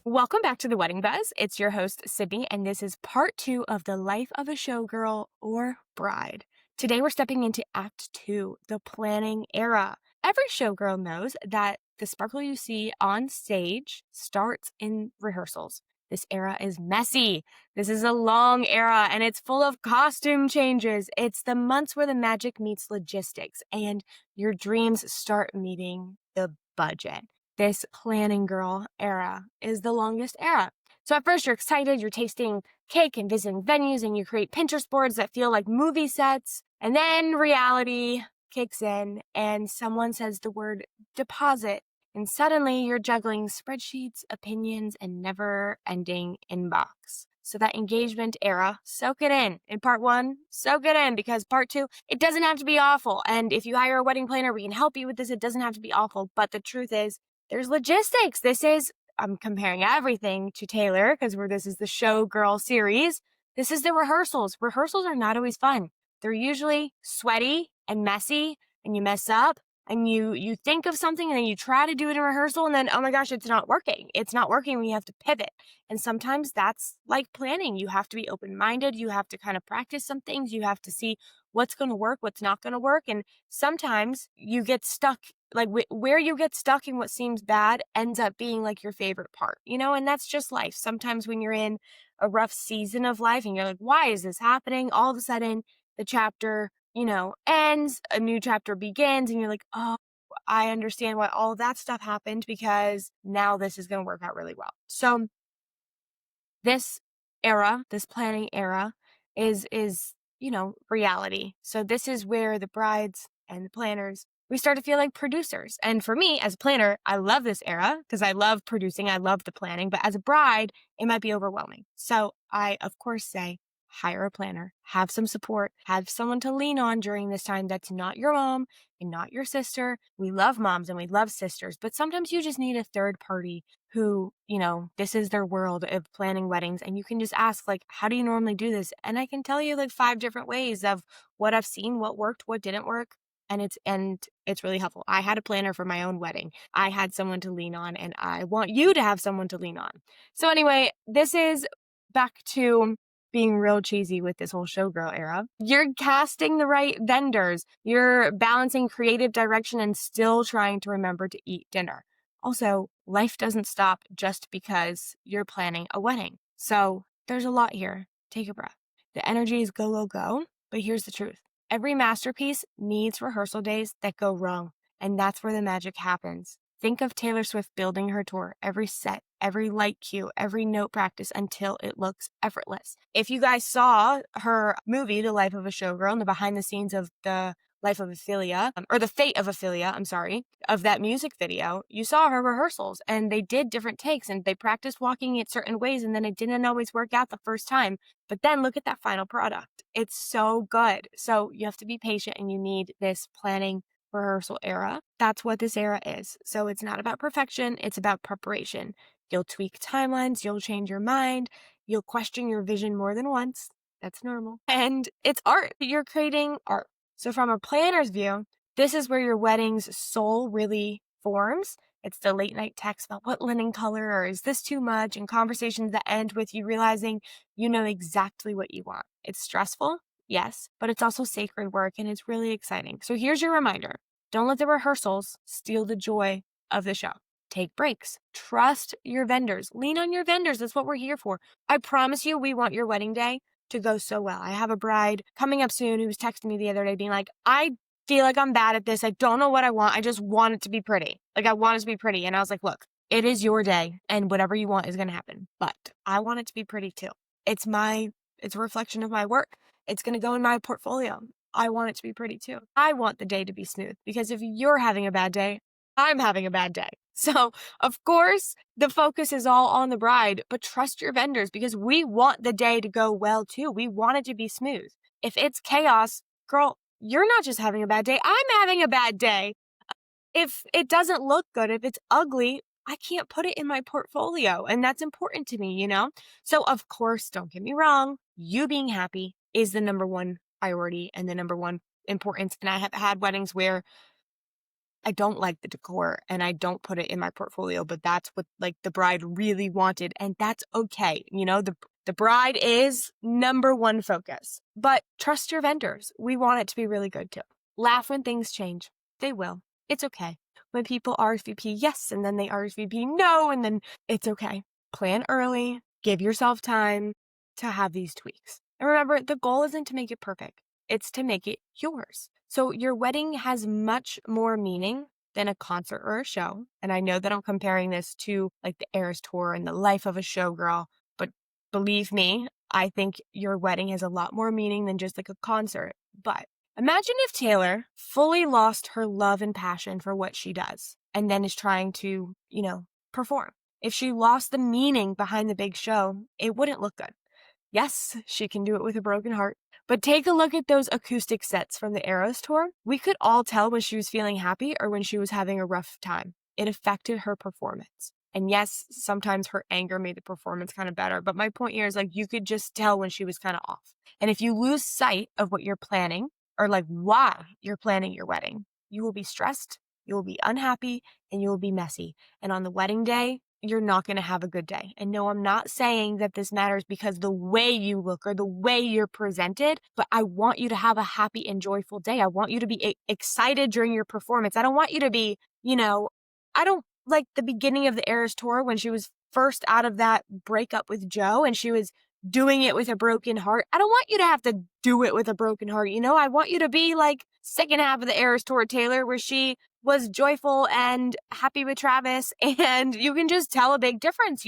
Welcome back to the Wedding Buzz. It's your host, Sydney, and this is part 2 of the life of a showgirl or bride. Today, we're stepping into Act 2, the planning era. Every showgirl knows that the sparkle you see on stage starts in rehearsals. This era is messy. This is a long era, and it's full of costume changes. It's the months where the magic meets logistics, and your dreams start meeting the budget. This planning girl era is the longest era. So at first you're excited, you're tasting cake and visiting venues, and you create Pinterest boards that feel like movie sets. And then reality kicks in and someone says the word deposit. And suddenly you're juggling spreadsheets, opinions, and never ending inbox. So that engagement era, soak it in part 1, soak it in, because part 2, it doesn't have to be awful. And if you hire a wedding planner, we can help you with this. It doesn't have to be awful. But the truth is, there's logistics. I'm comparing everything to Taylor because this is the Showgirl series. This is the rehearsals. Rehearsals are not always fun. They're usually sweaty and messy, and you mess up and you think of something and then you try to do it in rehearsal and then, oh my gosh, it's not working. It's not working. We have to pivot. And sometimes that's like planning. You have to be open-minded. You have to kind of practice some things. You have to see what's going to work, what's not going to work. And sometimes you get stuck, like where you get stuck in what seems bad ends up being like your favorite part, and that's just life. Sometimes when you're in a rough season of life and you're like, why is this happening? All of a sudden the chapter, ends, a new chapter begins, and you're like, oh, I understand why all of that stuff happened because now this is going to work out really well. So this era, this planning era is reality. So this is where the brides and the planners, we start to feel like producers. And for me as a planner, I love this era because I love producing. I love the planning, but as a bride, it might be overwhelming. So I, of course, say, hire a planner, have some support, have someone to lean on during this time that's not your mom and not your sister. We love moms and we love sisters, but sometimes you just need a third party who, this is their world of planning weddings. And you can just ask, like, how do you normally do this? And I can tell you like 5 different ways of what I've seen, what worked, what didn't work. And it's really helpful. I had a planner for my own wedding. I had someone to lean on, and I want you to have someone to lean on. So anyway, this is back to being real cheesy with this whole showgirl era. You're casting the right vendors. You're balancing creative direction and still trying to remember to eat dinner. Also, life doesn't stop just because you're planning a wedding. So there's a lot here. Take a breath. The energy is go, go, go. But here's the truth. Every masterpiece needs rehearsal days that go wrong. And that's where the magic happens. Think of Taylor Swift building her tour, every set, every light cue, every note practice until it looks effortless. If you guys saw her movie, The Life of a Showgirl, and the behind the scenes of the life of Ophelia, or the fate of Ophelia, of that music video, you saw her rehearsals and they did different takes and they practiced walking it certain ways and then it didn't always work out the first time. But then look at that final product. It's so good. So you have to be patient and you need this planning rehearsal era. That's what this era is. So it's not about perfection. It's about preparation. You'll tweak timelines. You'll change your mind. You'll question your vision more than once. That's normal. And it's art. You're creating art. So from a planner's view, this is where your wedding's soul really forms. It's the late night text about what linen color or is this too much, and conversations that end with you realizing you know exactly what you want. It's stressful, yes, but it's also sacred work and it's really exciting. So here's your reminder. Don't let the rehearsals steal the joy of the show. Take breaks. Trust your vendors. Lean on your vendors. That's what we're here for. I promise you, we want your wedding day to go so well. I have a bride coming up soon who was texting me the other day being like, I feel like I'm bad at this. I don't know what I want. I just want it to be pretty. Like, I want it to be pretty. And I was like, look, it is your day and whatever you want is going to happen. But I want it to be pretty too. It's a reflection of my work. It's going to go in my portfolio. I want it to be pretty too. I want the day to be smooth because if you're having a bad day, I'm having a bad day. So, of course, the focus is all on the bride, but trust your vendors because we want the day to go well too. We want it to be smooth. If it's chaos, girl, you're not just having a bad day. I'm having a bad day. If it doesn't look good, if it's ugly, I can't put it in my portfolio. And that's important to me, So, of course, don't get me wrong. You being happy is the number one priority and the number one importance. And I have had weddings where I don't like the decor and I don't put it in my portfolio, but that's what like the bride really wanted. And that's okay. The bride is number one focus, but trust your vendors. We want it to be really good too. Laugh when things change. They will. It's okay. When people RSVP yes, and then they RSVP no, and then it's okay. Plan early. Give yourself time to have these tweaks. And remember, the goal isn't to make it perfect. It's to make it yours. So your wedding has much more meaning than a concert or a show. And I know that I'm comparing this to like the Eras Tour and the life of a showgirl, but believe me, I think your wedding has a lot more meaning than just like a concert. But imagine if Taylor fully lost her love and passion for what she does and then is trying to, perform. If she lost the meaning behind the big show, it wouldn't look good. Yes, she can do it with a broken heart. But take a look at those acoustic sets from the Eras Tour. We could all tell when she was feeling happy or when she was having a rough time. It affected her performance. And yes, sometimes her anger made the performance kind of better. But my point here is like you could just tell when she was kind of off. And if you lose sight of what you're planning or like why you're planning your wedding, you will be stressed, you will be unhappy, and you will be messy. And on the wedding day, you're not going to have a good day. And no, I'm not saying that this matters because the way you look or the way you're presented, but I want you to have a happy and joyful day. I want you to be excited during your performance. I don't want you to be, I don't like the beginning of the Eras Tour when she was first out of that breakup with Joe and she was doing it with a broken heart. I don't want you to have to do it with a broken heart. I want you to be like second half of the Eras Tour, Taylor, where she was joyful and happy with Travis, and you can just tell a big difference,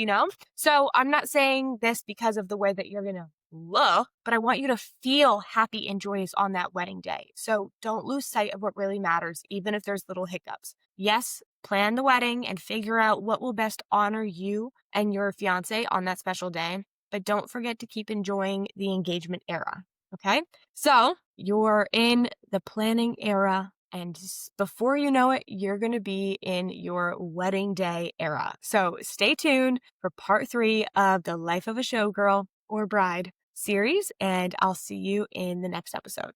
So I'm not saying this because of the way that you're going to look, but I want you to feel happy and joyous on that wedding day. So don't lose sight of what really matters, even if there's little hiccups. Yes, plan the wedding and figure out what will best honor you and your fiance on that special day, but don't forget to keep enjoying the engagement era. Okay? So you're in the planning era. And before you know it, you're going to be in your wedding day era. So stay tuned for part 3 of the Life of a Showgirl or Bride series, and I'll see you in the next episode.